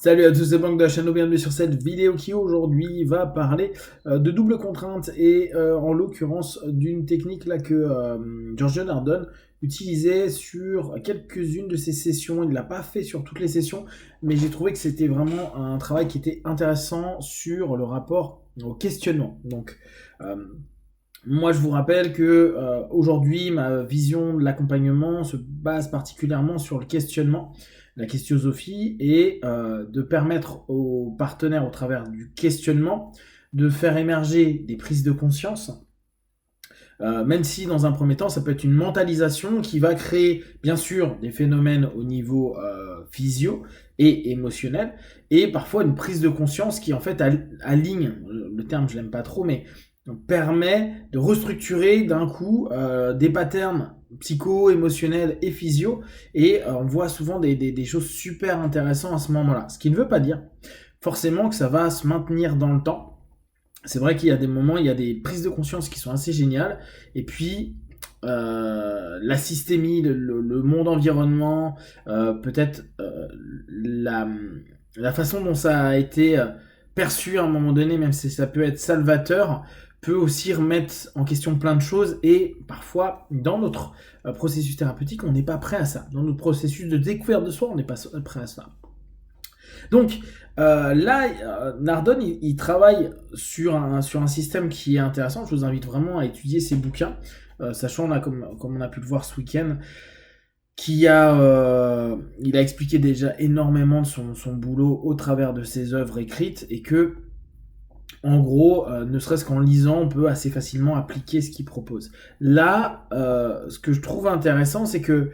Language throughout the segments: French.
Salut à tous, c'est Blanc de la chaîne, bienvenue sur cette vidéo qui aujourd'hui va parler de double contrainte et en l'occurrence d'une technique là que George Nardone utilisait sur quelques-unes de ses sessions. Il ne l'a pas fait sur toutes les sessions, mais j'ai trouvé que c'était vraiment un travail qui était intéressant sur le rapport au questionnement. Donc, moi, je vous rappelle que aujourd'hui, ma vision de l'accompagnement se base particulièrement sur le questionnement, la questiosophie, et de permettre aux partenaires, au travers du questionnement, de faire émerger des prises de conscience, même si dans un premier temps, ça peut être une mentalisation qui va créer, bien sûr, des phénomènes au niveau physio et émotionnel, et parfois une prise de conscience qui, en fait, aligne, le terme, je l'aime pas trop, mais permet de restructurer d'un coup des patterns psycho, émotionnels et physio, et on voit souvent des choses super intéressantes à ce moment-là. Ce qui ne veut pas dire forcément que ça va se maintenir dans le temps. C'est vrai qu'il y a des moments, il y a des prises de conscience qui sont assez géniales, et puis la systémie, le monde environnement, peut-être la façon dont ça a été perçu à un moment donné, même si ça peut être salvateur, peut aussi remettre en question plein de choses, et parfois dans notre processus thérapeutique on n'est pas prêt à ça, dans notre processus de découverte de soi on n'est pas prêt à ça. Donc là, Nardone il travaille sur un système qui est intéressant. Je vous invite vraiment à étudier ses bouquins, sachant là, comme on a pu le voir ce week-end, il a expliqué déjà énormément de son boulot au travers de ses œuvres écrites, et que en gros, ne serait-ce qu'en lisant, on peut assez facilement appliquer ce qu'il propose. Là, ce que je trouve intéressant, c'est que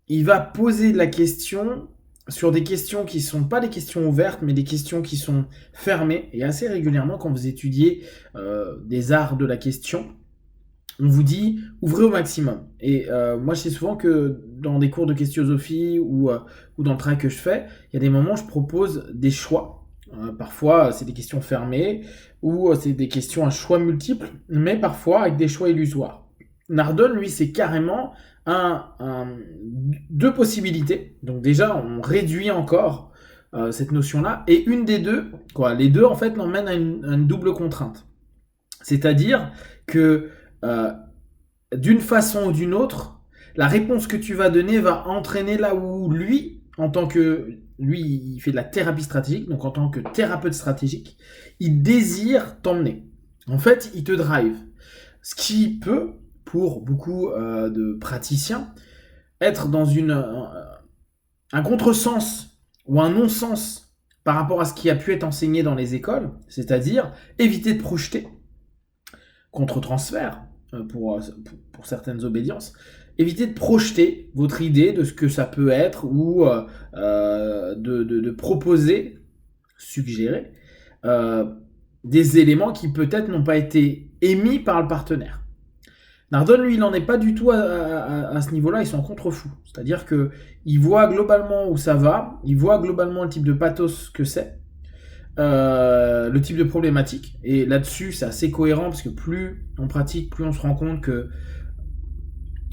il va poser la question sur des questions qui ne sont pas des questions ouvertes, mais des questions qui sont fermées. Et assez régulièrement, quand vous étudiez des arts de la question, on vous dit ouvrez au maximum. Et moi, je sais souvent que dans des cours de questiosophie ou dans le travail que je fais, il y a des moments où je propose des choix. Parfois, c'est des questions fermées ou c'est des questions à choix multiples, mais parfois avec des choix illusoires. Nardone, lui, c'est carrément deux possibilités. Donc déjà, on réduit encore cette notion-là. Et une des deux, les deux, en fait, l'emmènent à une double contrainte. C'est-à-dire que d'une façon ou d'une autre, la réponse que tu vas donner va entraîner là où lui, en tant que... Lui, il fait de la thérapie stratégique, donc en tant que thérapeute stratégique, il désire t'emmener. En fait, il te drive. Ce qui peut, pour beaucoup de praticiens, être dans un contresens ou un non-sens par rapport à ce qui a pu être enseigné dans les écoles, c'est-à-dire éviter de projeter, contre-transfert, pour certaines obédiences, évitez de projeter votre idée de ce que ça peut être, ou de proposer, suggérer, des éléments qui peut-être n'ont pas été émis par le partenaire. Nardone, lui, il n'en est pas du tout à ce niveau-là, ils sont en contre-fou. C'est-à-dire qu'il voit globalement où ça va, il voit globalement le type de pathos que c'est, le type de problématique, et là-dessus c'est assez cohérent, parce que plus on pratique, plus on se rend compte que,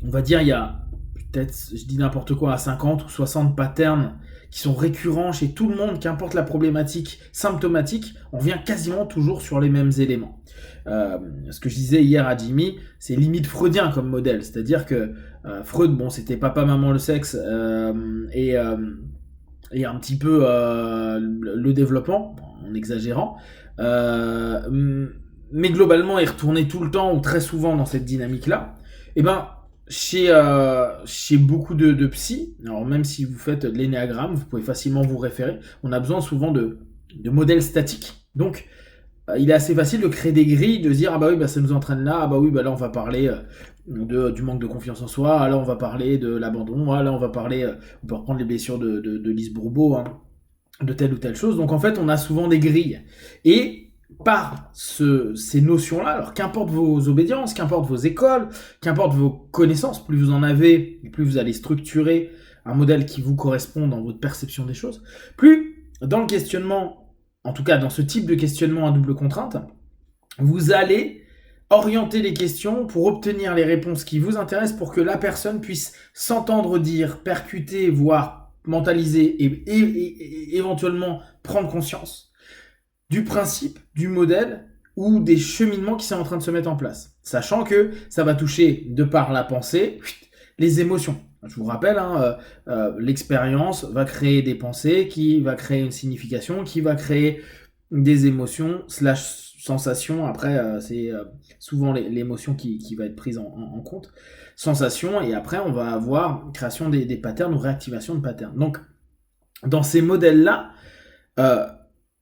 on va dire, il y a peut-être, je dis n'importe quoi, à 50 ou 60 patterns qui sont récurrents chez tout le monde, qu'importe la problématique symptomatique, on revient quasiment toujours sur les mêmes éléments. Ce que je disais hier à Jimmy, c'est limite freudien comme modèle, c'est-à-dire que Freud, bon, c'était papa, maman, le sexe, et un petit peu le développement, en exagérant, mais globalement, il retournait tout le temps ou très souvent dans cette dynamique-là. Et ben, chez beaucoup de psy, alors même si vous faites de l'énéagramme, vous pouvez facilement vous référer, on a besoin souvent de modèles statiques. Donc, il est assez facile de créer des grilles, de se dire, ah bah oui, bah ça nous entraîne là, ah bah oui, bah là on va parler du manque de confiance en soi, ah là on va parler de l'abandon, ah là on va parler, on peut reprendre les blessures de Lise Bourbeau, hein, de telle ou telle chose. Donc en fait, on a souvent des grilles. Et par ces notions-là, alors qu'importe vos obédiences, qu'importe vos écoles, qu'importe vos connaissances, plus vous en avez, et plus vous allez structurer un modèle qui vous correspond dans votre perception des choses, plus dans le questionnement, en tout cas dans ce type de questionnement à double contrainte, vous allez orienter les questions pour obtenir les réponses qui vous intéressent, pour que la personne puisse s'entendre dire, percuter, voire mentaliser et éventuellement prendre conscience du principe, du modèle ou des cheminements qui sont en train de se mettre en place. Sachant que ça va toucher, de par la pensée, les émotions. Je vous rappelle, l'expérience va créer des pensées, qui va créer une signification, qui va créer des émotions / sensations. Après, c'est souvent l'émotion qui va être prise en compte. Sensation, et après, on va avoir création des patterns ou réactivation de patterns. Donc, dans ces modèles-là,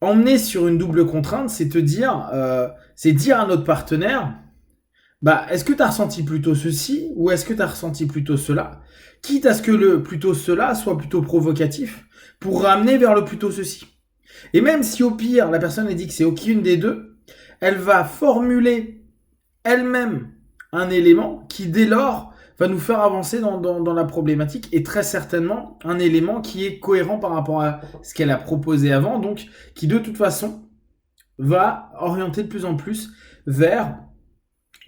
emmener sur une double contrainte, c'est dire à notre partenaire, est-ce que tu as ressenti plutôt ceci ou est-ce que tu as ressenti plutôt cela? Quitte à ce que le plutôt cela soit plutôt provocatif pour ramener vers le plutôt ceci. Et même si au pire, la personne a dit que c'est aucune des deux, elle va formuler elle-même un élément qui dès lors va nous faire avancer dans la problématique et très certainement un élément qui est cohérent par rapport à ce qu'elle a proposé avant, donc qui de toute façon va orienter de plus en plus vers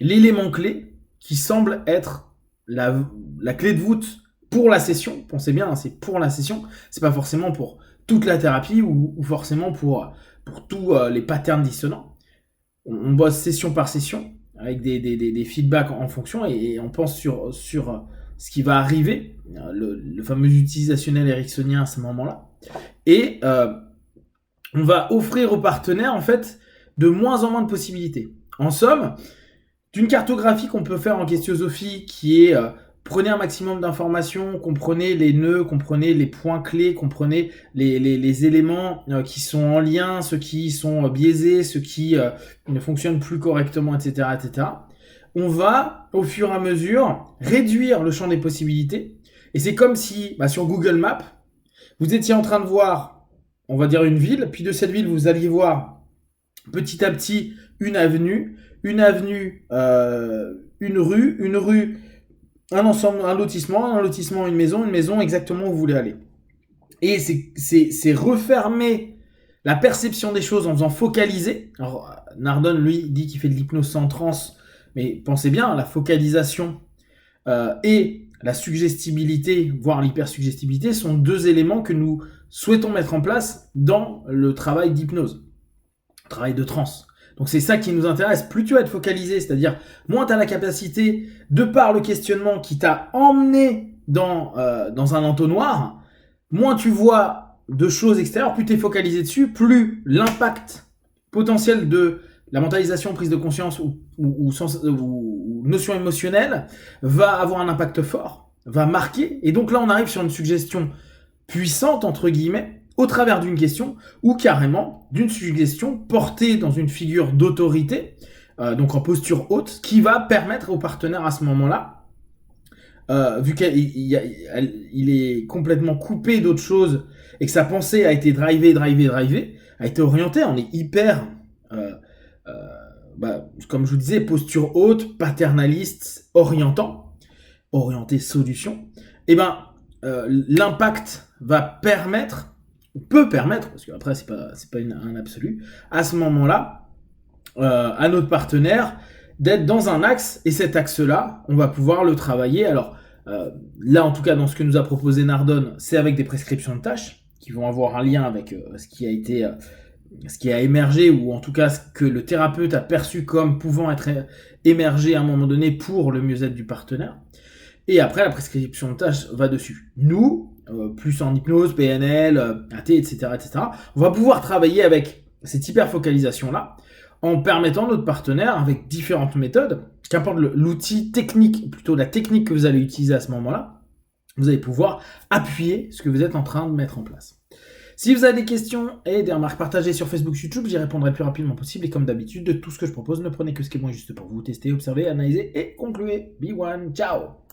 l'élément clé qui semble être la clé de voûte pour la session. Pensez bien, c'est pour la session, c'est pas forcément pour toute la thérapie ou forcément pour tous les patterns dissonants. On bosse session par session avec des feedbacks en fonction et on pense sur ce qui va arriver, le fameux utilisationnel ericksonien à ce moment-là. Et on va offrir aux partenaires en fait de moins en moins de possibilités. En somme, d'une cartographie qu'on peut faire en questionosophie qui est prenez un maximum d'informations, comprenez les nœuds, comprenez les points clés, comprenez les éléments qui sont en lien, ceux qui sont biaisés, ceux qui ne fonctionnent plus correctement, etc., etc. On va, au fur et à mesure, réduire le champ des possibilités. Et c'est comme si, sur Google Maps, vous étiez en train de voir, on va dire une ville, puis de cette ville, vous alliez voir petit à petit une avenue, une rue, un ensemble, un lotissement, une maison, exactement où vous voulez aller. Et c'est refermer la perception des choses en faisant focaliser. Alors, Nardon, lui, dit qu'il fait de l'hypnose sans transe, mais pensez bien, la focalisation et la suggestibilité, voire l'hypersuggestibilité, sont deux éléments que nous souhaitons mettre en place dans le travail d'hypnose, le travail de transe. Donc c'est ça qui nous intéresse. Plus tu vas être focalisé, c'est-à-dire moins tu as la capacité, de par le questionnement qui t'a emmené dans un entonnoir, moins tu vois de choses extérieures, plus tu es focalisé dessus, plus l'impact potentiel de la mentalisation, prise de conscience ou notion émotionnelle va avoir un impact fort, va marquer. Et donc là, on arrive sur une suggestion puissante, entre guillemets, au travers d'une question ou carrément d'une suggestion portée dans une figure d'autorité, donc en posture haute, qui va permettre au partenaire à ce moment-là, vu qu'il est complètement coupé d'autre chose et que sa pensée a été drivée, a été orientée, on est hyper, comme je vous disais, posture haute, paternaliste, orienté solution, et l'impact va permettre, peut permettre, parce qu'après c'est pas un absolu, à ce moment-là, à notre partenaire d'être dans un axe, et cet axe-là, on va pouvoir le travailler. Alors là, en tout cas, dans ce que nous a proposé Nardon, c'est avec des prescriptions de tâches qui vont avoir un lien avec ce qui a émergé, ou en tout cas ce que le thérapeute a perçu comme pouvant être émergé à un moment donné pour le mieux-être du partenaire. Et après, la prescription de tâches va dessus. Nous, plus en hypnose, PNL, AT, etc., on va pouvoir travailler avec cette hyper-focalisation-là en permettant à notre partenaire, avec différentes méthodes, qu'importe l'outil technique, plutôt la technique que vous allez utiliser à ce moment-là, vous allez pouvoir appuyer ce que vous êtes en train de mettre en place. Si vous avez des questions et des remarques, partagées sur Facebook, YouTube, j'y répondrai le plus rapidement possible. Et comme d'habitude, de tout ce que je propose, ne prenez que ce qui est bon et juste pour vous. Testez, observez, analysez et concluez. Be one, ciao!